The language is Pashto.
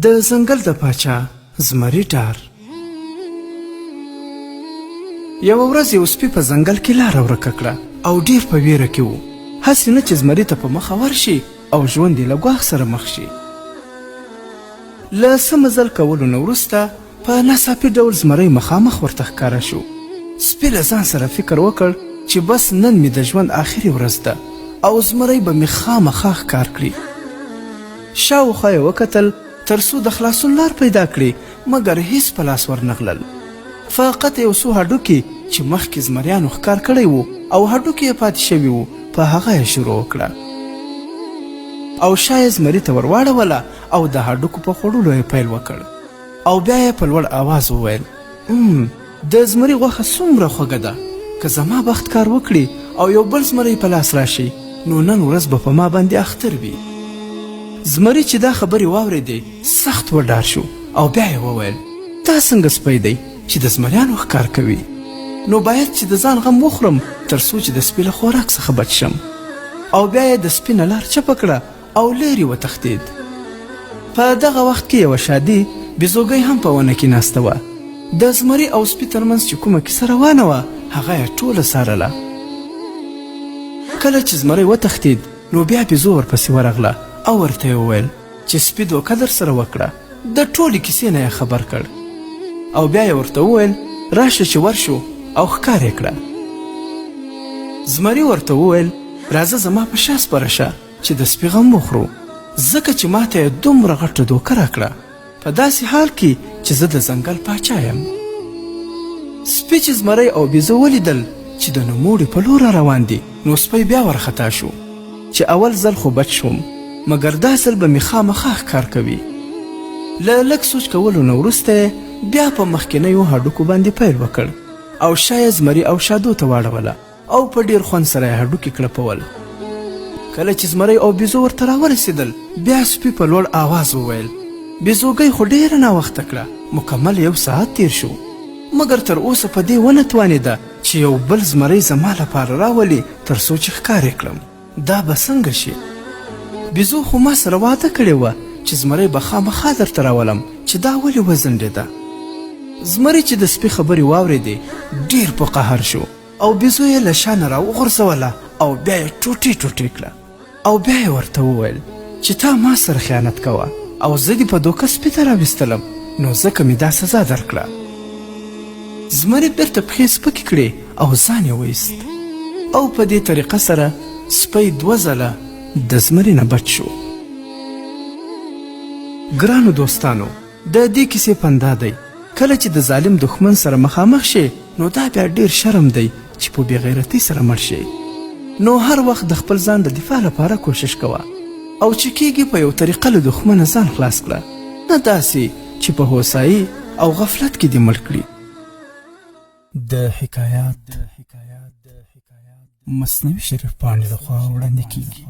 د ځنګل د پاچا زمري ډار. یوه ورځ یو سپي په ځنګل کې لاره ورکه کړه او ډیر په ویره کې و. هسې نه چې زمري ته په مخه ورشي او ژوند یې له ګواښ سره مخ شي. له څه مزل کولو نه وروسته په ناڅاپي ډول زمری مخامخ ورته ښکاره شو. سپي له ځان سره فکر وکړ چې بس نن مې د ژوند آخري ورځ ده او زمری به مې خامخا ښکار کړي. شاوخوا یې وکتل تر څو د خلاصون لار پیدا کړي، مګر هیڅ په لاس ورنغلل. فقط یو څو هډوکي چې مخکې زمریانو ښکار کړی و او هډوکي یې پاتې شوي وو، په هغه یې شروع وکړه او شا یې زمري ته ورواړوله او د هډوکو په خوړلو یې پیل وکړ. او بیا یې په لوړ آواز وویل: د زمري غوښه څومره خوږه ده، که زما بخت کار وکړي او یو بل زمری په لاس راشي نو نن ورځ به په ما باندې اختر وي. زمري چې دا خبرې واورېدې سخت وډار شو او بیا یې وویل: دا څنګه سپی دی چې د زمریانو ښکار کوي؟ نو باید چې د ځان غم وخورم تر څو چې د سپي له خوراک څخه بچ شم. او بیا یې د سپي نه لار چپه کړه او لرې وتښتېد. په دغه وخت کې یوه شادي بیزوګۍ هم په ونه کې ناسته وه. د زمري او سپي ترمنځ چې کومه کیسه روانه وه هغه یې ټوله څارله. کله چې زمری وتښتېد نو بیا بیزو ورپسې ورغله او ورته یې وویل چې سپي دوکه در سره وکړه. د ټولې کیسې نه یې خبر کړ او بیا یې ورته وویل: راشه چې ورشو او ښکار یې کړه. زمري ورته وویل: راځه زما په شا سپره شه چې د سپي غم وخورو، ځکه چې ماته یې دومره غټه دوکه راکړه په داسې حال کې چې زه د ځنګل پاچا یم. سپي چې زمری او بیزو ولیدل چې د نوموړي په لور روان دي نو سپی بیا ورخطا شو چې اول ځل خو بچ شوم، مګر دا ځل به مې خامخا ښکار کوي. له لږ سوچ کولو نه وروسته بیا په مخکینیو هډوکو باندې پیل وکړ او شا یې زمري او شادو ته واړوله او په ډیر خوند سره یې هډوکي کړپول. کله چې زمری او بیزو ورته راورسېدل بیا سپي په لوړ آواز وویل: بیزوګۍ خو ډیره ناوخته کړه، مکمل 1 ساعت تیر شو، مګر تر اوسه په دې ونه توانېده چې یو بل زمری زما لپاره راولي تر څو چې ښکار یې کړم. دا به څنګه شي؟ بیزو خو ما سره وعده کړې وه چې زمری به خامخا درته راولم، چې دا ولې وځنډېده؟ زمری چې د سپي خبرې واورېدې ډیر په قهر شو او بیزو یې له شا نه راوغورځوله او بیا یې ټوټې ټوټې کړه او بیا یې ورته وویل چې تا ما سره خیانت کوه او زه دې په دوکه سپي ته راویستلم، نو ځکه مې دا سزا درکړه. زمري بیرته پښې سپکې کړې او ځان یې ویست او په دې طریقه سره سپی 2 ځله د زمري نه بچ شو. ګرانو دوستانو، د دې کیسې پندا دی کله چې د ظالم دښمن سره مخامخ شي نو دا بیا ډیر شرم دی چې په بېغیرتۍ سره مړ شي. نو هر وخت د خپل ځان د دفاع لپاره کوشش کوه او چې کیږي په یو طریقه له دښمنه ځان خلاص کړه، نه داسې چې په هوسایي او غفلت کې دې مړ کړي. د حکایات مصنوي شریف پاڼې لخوا وړاندې کیږي.